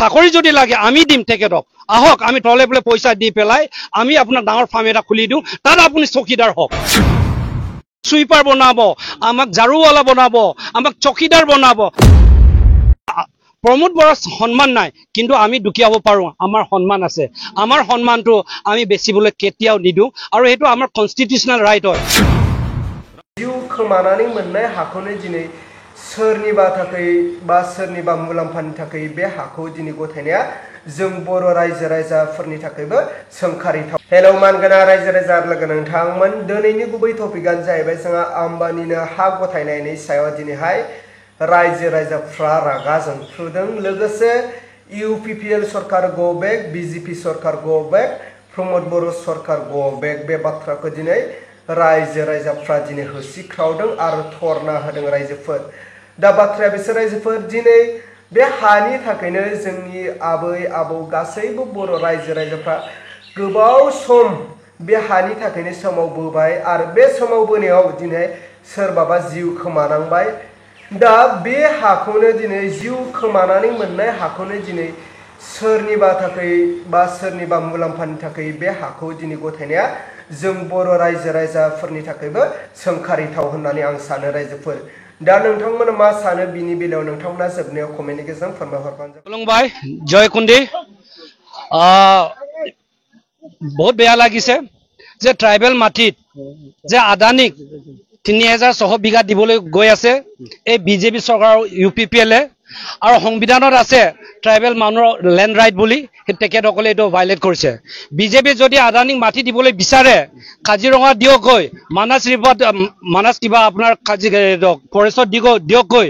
চাকৰি যদি লাগে আমি দিম তেখেতক আহক আমি তলে বোলে পইচা দি পেলাই আমি আপোনাৰ ডাঙৰ ফাৰ্ম এটা খুলি দিওঁ তাত আপুনি চকীদাৰ হওক সুইপাৰ বনাব আমাক ঝাৰুৱালা বনাব আমাক চকীদাৰ বনাব প্ৰমোদ বৰা সন্মান নাই কিন্তু আমি দুখিয়াব পাৰো আমাৰ সন্মান আছে আমাৰ সন্মানটো আমি বেছিবলৈ কেতিয়াও নিদু আৰু এটো আমাৰ কনস্টিটিউশনাল ৰাইট হয় जिउ खोमानानै मोननाय हाखौनो दिनै सोरनिबा थाखाय बा सोरनिबा मुलाम्फानि थाखाय बे हाखौ दिनै गथायनाया जों बर' रायजो राजाफोरनि थाखायबो सोंखारिथाव हेलौ मानगोना रायजो राजा लोगो नोंथांमोन दिनैनि गुबै टपिकआनो जाहैबाय जोंहा आम्बानिनो हा गथायनायनि सायाव दिनैहाय रायजो राजाफ्रा रागा जोंफ्रुदों लोगोसे UPPL सरकार गो बेक BJP सरकार गो बेक प्रमोद बर' सरकार गो बेक बे बाथ्राखौ दिनै रायजो राजाफ्रा दिनै होसिख्रावदों आरो थरना होदों रायजोफोर दा बाथ्राया बिसोर रायजोफोर दिनै बे हानि थाखायनो जोंनि आबै आबौ गासैबो बर' रायजो राजाफ्रा गोबाव सम बे हानि थाखायनो सोमावबोबाय आरो बे सोमावबोनायाव दिनै सोरबाबा जिउ खोमानांबाय दा बे हाखौनो दिनै जिउ खोमानानै मोननाय हाखौनो दिनै सोरनिबा थाखाय बा सोरनिबा मुलाम्फानि थाखाय बे हाखौ दिनै गथायनाया जों बर' रायजो राजाफोरनि थाखायबो सोंखारिथाव होननानै आं सानो रायजोफोर दा नोंथांमोना मा सानो बिनि बेलायाव नोंथांमोना जोबनायाव कमेन्टनि गेजेरजों फोरमायहरबानो जाबाय खुलुमबाय जयकुन्दी बहुत बेया লাগিছে যে ট্ৰাইবেল মাটিত যে আদানিক ৩৬০০ বিঘা দিবলৈ গৈ আছে এই বিজেপি চৰকাৰ UPPL আৰু সংবিধানত আছে ট্ৰাইবেল মানুহৰ ল্যান্ড ৰাইট বুলি তেখেতসকলে এটো ভাইলেট কৰিছে বিজেপি যদি আদানিক মাটি দিবলৈ বিচাৰে কাজিৰঙা দিয়কৈ মানস কিবা আপোনাৰ ফৰেষ্টত দিয়কৈ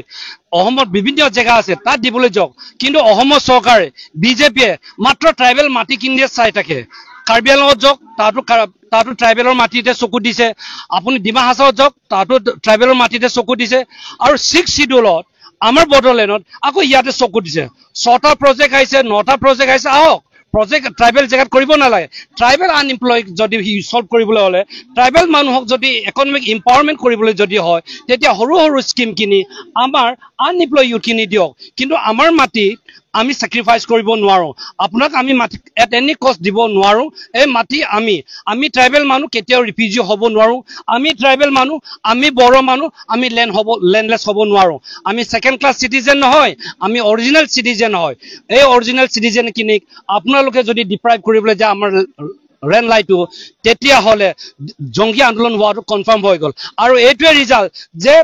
অসমত বিভিন্ন জায়গা আছে তাত দিবলৈ যাওক কিন্তু অসম চৰকাৰে বিজেপিয়ে মাত্ৰ ট্ৰাইবেল মাটি কিনিয়ে চাই থাকে কাৰ্বি আংলঙত যাওক তাতো ট্ৰাইবেলৰ মাটিতে চকু দিছে আপুনি ডিমা হাছাওত যাওক তাতো ট্ৰাইবেলৰ মাটিতে চকু দিছে আৰু 6 শিডিউলত আমাৰ বডলেণ্ডত আকৌ ইয়াতে চকু দিছে 6টা প্ৰজেক্ট আহিছে 9টা প্ৰজেক্ট আহিছে আহক প্ৰজেক্ট ট্ৰাইবেল জায়গাত কৰিব নালাগে ট্ৰাইবেল আনএমপ্লয়েড যদি সলভ কৰিবলৈ হলে ট্ৰাইবেল মানুহক যদি ইকোনমিক এম্পাৱাৰমেন্ট কৰিবলৈ যদি হয় তেতিয়া সৰু সৰু স্কিম কিনি আমাৰ আনএমপ্লয়েড ইউথখিনি দিয়ক কিন্তু আমাৰ মাটি আমি স্যাক্ৰিফাইস কৰিব নোৱাৰো আপোনাক আমি মাটি এট এনি কষ্ট দিব নোৱাৰো এই মাটি আমি ট্ৰাইবেল মানুহ কেতিয়াও ৰিফিউজি হ'ব নোৱাৰো আমি ট্ৰাইবেল মানুহ আমি বড় মানুহ আমি ল্যান্ডলেস হ'ব নোৱাৰো আমি সেকেন্ড ক্লাস সিটিজেন নহয় আমি অৰিজিনাল সিটিজেন হয় এই অৰিজিনাল সিটিজেন কিনিক আপোনালোকে যদি ডিপ্ৰাইভ কৰিবলৈ যায় আমাৰ ৰেন লাইটো তেতিয়া হলে জংগী আন্দোলন হোৱাটো কনফাৰ্ম হৈ গল আৰু এইটোৱে ৰিজাল্ট যে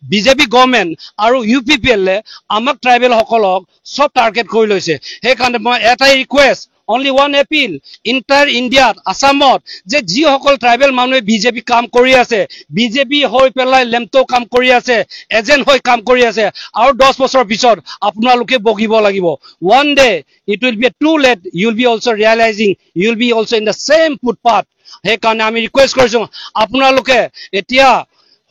বিজেপি গভৰ্নমেন্ট আৰু UPPL আমাক ট্ৰাইবেল সকলক সব টাৰ্গেট কৰি লৈছে সেই কাৰণে মই এটাই request only one appeal entire India আসামত যে যি সকল ট্ৰাইবেল মানুহে বিজেপি কাম কৰি আছে বিজেপি হৈ পেলাই লেমটো কাম কৰি আছে এজেন্ট হৈ কাম কৰি আছে আৰু 10 বছৰ পিছত আপোনালোকে বগিব লাগিব one day it will be too late you will be also realizing you will be also in the same footpath সেই কাৰণে আমি ৰিকুৱেষ্ট কৰিছো আপোনালোকে এতিয়া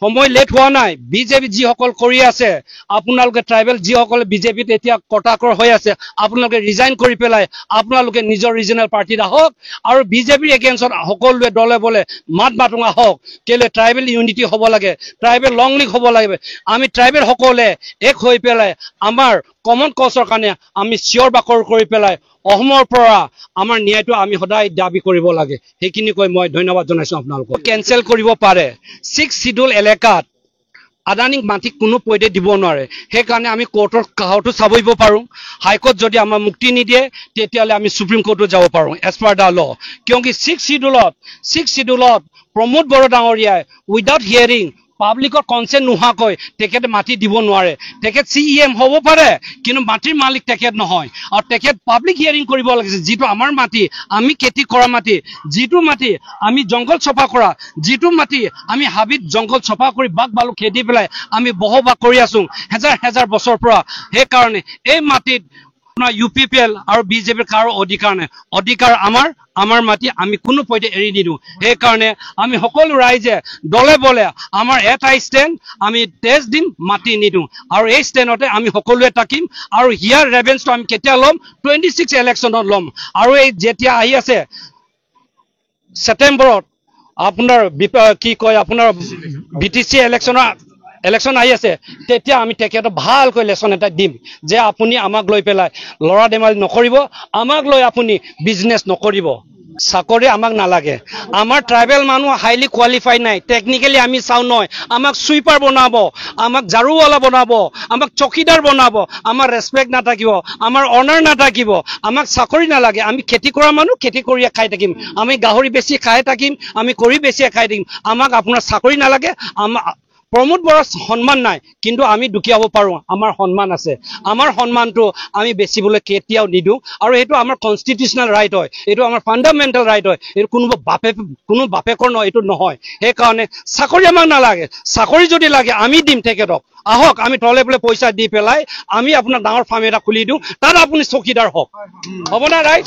সময় লেট হোৱা নাই বিজেপি যি সকল কৰি আছে আপোনালোকে ট্ৰাইবেল যি সকল বিজেপিত এতিয়া কটাকৰ হৈ আছে আপোনালোকে ৰিজাইন কৰি পেলাই আপোনালোকে নিজৰ ৰিজনাল পাৰ্টিত আহক আৰু বিজেপিৰ এগেইনষ্টত সকলোৱে দলে বলে মাতমাতুঙা হওক কেলে ট্ৰাইবেল ইউনিটি হ'ব লাগে ট্ৰাইবেল লং লিগ হ'ব লাগে আমি ট্ৰাইবেল সকলে এক হৈ পেলাই আমাৰ কমন কজৰ কাৰণে আমি চিঞৰ বাকৰ কৰি পেলাই অসমৰ পৰা আমাৰ ন্যায়টো আমি সদায় দাবী কৰিব লাগে সেইখিনি কৈ মই ধন্যবাদ জনাইছো আপোনালোকক কেনসেল কৰিব পাৰে 6 শিডিউল এলেকাত আদানিক মাটি কোনো পইতে দিব নোৱাৰে সেই কাৰণে আমি কোৰ্টৰ কাহটো চাবইব পাৰো হাইকোৰ্ট যদি আমাৰ মুক্তি নিদিয়ে তেতিয়ালে আমি সুপ্ৰিম কোৰ্টত যাব পাৰো এজ পাৰ দা ল কিয়কি 6 শিডিউলত প্ৰমোদ বড় ডাঙৰীয়াই উইদাউট হিয়াৰিং পাব্লিকৰ কনসেন্ট নোহাকৈ তেখেতে মাটি দিব নোৱাৰে তেখেত CEM হ'ব পাৰে কিন্তু মাটিৰ মালিক তেখেত নহয় আৰু তেখেত পাব্লিক হিয়াৰিং কৰিব লাগিছে যেটো আমাৰ মাটি আমি খেতি কৰা মাটি যেটো মাটি আমি জংগল সফা কৰা যেটো মাটি আমি হাবিত জংগল সফা কৰি বাগ বালু খেদি পেলাই আমি বহবা কৰি আছো হাজাৰ বছৰ পৰা সেই কাৰণে এই মাটিত UPPL আৰু বিজেপিৰ কাৰো অধিকাৰ নাই অধিকাৰ আমাৰ মাটি আমি কোনো পইতে এৰি দিদু সেই কাৰণে আমি সকলো ৰাইজে দলে বলে আমাৰ এটা ষ্টেণ্ড আমি টেষ্ট দিম মাটি নিদু আৰু এই ষ্টেণ্ডতে আমি সকলোৱে থাকিম আৰু হিয়াৰ ৰেভেন্সটো আমি কেতিয়া লম 26 ইলেকশ্যনত লম আৰু এই যেতিয়া আহি আছে সেপ্টেম্বৰত আপোনাৰ কি কয় আপোনাৰ BTC ইলেকশ্যনৰ ইলেকশ্যন আহি আছে তেতিয়া আমি তেখেতক ভালকৈ লেচন এটা দিম যে আপুনি আমাক লৈ পেলাই লৰা ধেমালি নকৰিব, আমাক লৈ আপুনি বিজনেছ নকৰিব। চাকৰি আমাক নালাগে। আমাৰ ট্ৰাইবেল মানুহ হাইলি কোৱালিফাইড নাই, টেকনিকেলি আমি চাওঁ নহয়, আমাক সুইপাৰ বনাব, আমাক ঝাৰুৱালা বনাব, আমাক চকীদাৰ বনাব, আমাৰ ৰেচপেক্ট নাথাকিব, আমাৰ অনাৰ নাথাকিব। আমাক চাকৰি নালাগে, আমি খেতি কৰা মানুহ, খেতি কৰিয়ে খাই থাকিম, আমি গাহৰি বেছি খাই থাকিম, আমি কৰি বেছিয়ে খাই থাকিম। আমাক আপোনাৰ চাকৰি নালাগে। প্ৰমোদ বৰাৰ সন্মান নাই, কিন্তু আমি দুখীয়া হ'ব পাৰোঁ, আমাৰ সন্মান আছে। আমাৰ সন্মানটো আমি বেচিবলৈ কেতিয়াও নিদিওঁ, আৰু এইটো আমাৰ কনষ্টিটিউচনেল ৰাইট হয়, এইটো আমাৰ ফাণ্ডামেণ্টেল ৰাইট হয়, এইটো কোনো বাপেকৰ নহয়, এইটো নহয়। সেইকাৰণে চাকৰি আমাক নালাগে। চাকৰি যদি লাগে আমি দিম তেখেতক, আহক আমি তলে বোলে পইচা দি পেলাই আমি আপোনাক ডাঙৰ ফাৰ্ম এটা খুলি দিওঁ, তাত আপুনি চকীদাৰ হওক, হ'ব না ৰাইট?